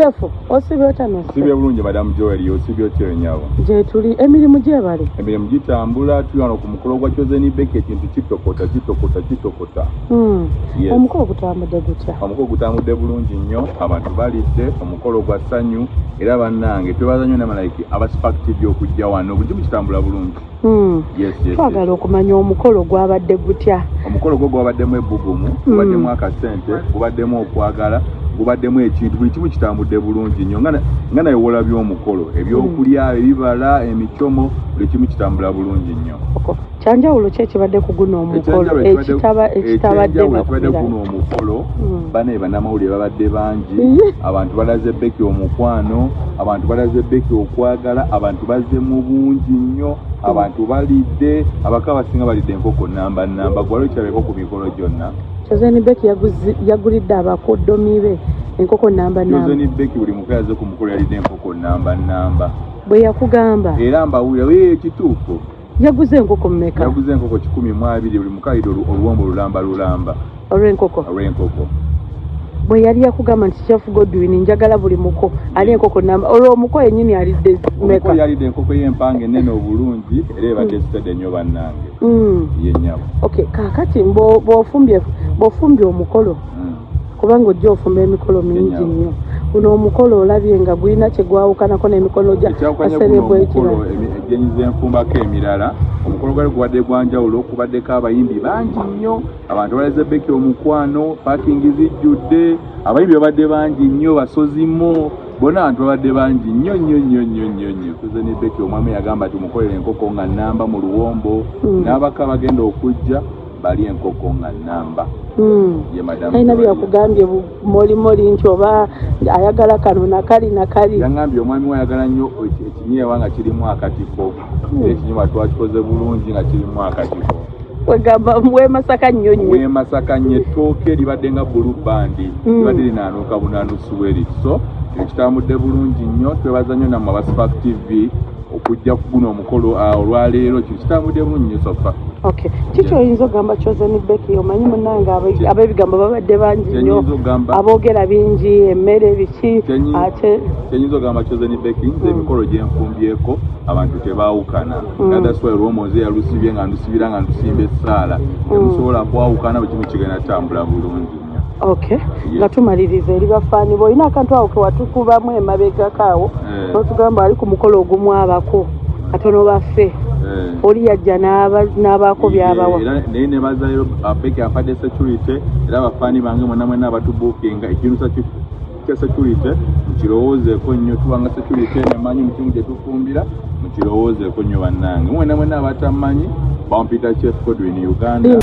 Chefu, osibye otano. Sibye bulungi Madam Joel, osibye otyo nyawo. Je tuli emirimu gyebali. Emirimu gitambula tuyana ku mukolo gwa Chosen Bake ekintu kitokota. Yes. Omukolo gutambudde gutya? Omukolo gutambudde bulungi nnyo, abantu balidde, omukolo gwa ssanyu era bannange twebaza nnyo n'amalayiki abasipakitivi okujja wano buli kimu kitambula bulungi. Yes. Twagala okumanya omukolo gwabadde gutya. Omukolo gwo gwabaddemu ebbugumu, gubaddemu akasente, gubaddemu okwagala, gubaddemu ekintu buli kimu kitambudde bulungi nnyo nga naye wolabye omukolo ebyokulya ebibala emicomo buli kimu kitambula bulungi nnyo. Kyanjawulo ki ekibadde ku guno omukolo ekitabadde guno omukolo bane bannamawulire babadde bangi abantu balaze Beki omukwano abantu balaze Beki okwagala abantu bazze mu bungi nnyo abantu balidde abaka basinga balidde enkoko namba gwalo kyaleko ku mikolo gyonna. Chosen Beki yagulidde abakoddomi be enkoko namba. Chosen Beki buli mukazi ku mukolo yalidde enkoko namba. Bwe yakugamba era mbawulira ekituufu yaguze enkoko mmeka? Yaguze enkoko 12 buli mukazi oluwombo lulamba olw'enkoko. Bwe yali yakugamba nti Chef Godwin njagala buli muko ali enkoko namba olw'omuko yennyini alidde mmeka? Omuko yalidde enkoko y'empanga ennene obulungi era ebadde sitadde nnyo bannange. Yennyabo. Okay, kaakati bw'ofumbye omukolo kubanga ojja ofumba emikolo mingi nnyo. Guno omukolo olabye nga gulina kye gwawukanako n'emikolo gya omukolo egyenyiza enfumbako emirala. Omukolo gwali gubadde gwanjawulo kubaddeko abayimbi bangi nnyo abantu balaze Beki omukwano paakingi zijjudde abayimbi babadde bangi nnyo basozimo bonna abantu babadde bangi nnyo. Chosen Beki omwami yagamba ati mukolere enkoko nga namba mu luwombo n'abaka bagenda okujja bali enkoko nga namba. Alina byakugambye molimoli nti oba ayagala kano nakali. Yangambye omwami we ayagala nnyo ekinyeewa nga kirimu akatifo. Ekinyeewa twakikoze bulungi nga kirimu akatifo. Wegamba Masaka nnyo. Masaka nnyo ettooke libadde nga blue band libadde linaanuuka bunanusu weri. So ekitambudde bulungi nnyo twebaza nnyo nammwe abaspark TV okujja ku guno omukolo olwaleero kitambudde bulungi nnyo sofa. Okay. Kiki oyinza ogamba Chosen Beki omanyi munnange ab'ebigambo babadde bangi nnyo aboogera bingi emmere biki ate kyenyinza ogamba Chosen Beki nze emikolo gye nfumbyeko abantu tebaawukana. That's why Romoze yalusibye nga ndusibira nga ndusimba essaala temusobola kwawukana buli kimu kigenda tambula bulungi nnyo. Okay. Nga tumaliriza eri bafaani b'olina akantu awo ke watukubamu emabegako awo n'otugamba ali ku mukolo ogumu abako katono baffe oli yajja n'abaako byabawa naye ne bazayo Beki afadde security era abafaani bange mwena abatubuukinga ekintu kya security mukirowoozeeko nnyo tubanga security nemanyi mu kimu gye tufumbira mukirowoozeeko nnyo bannange mwena abatamanyi bampita Chef Godwin Uganda.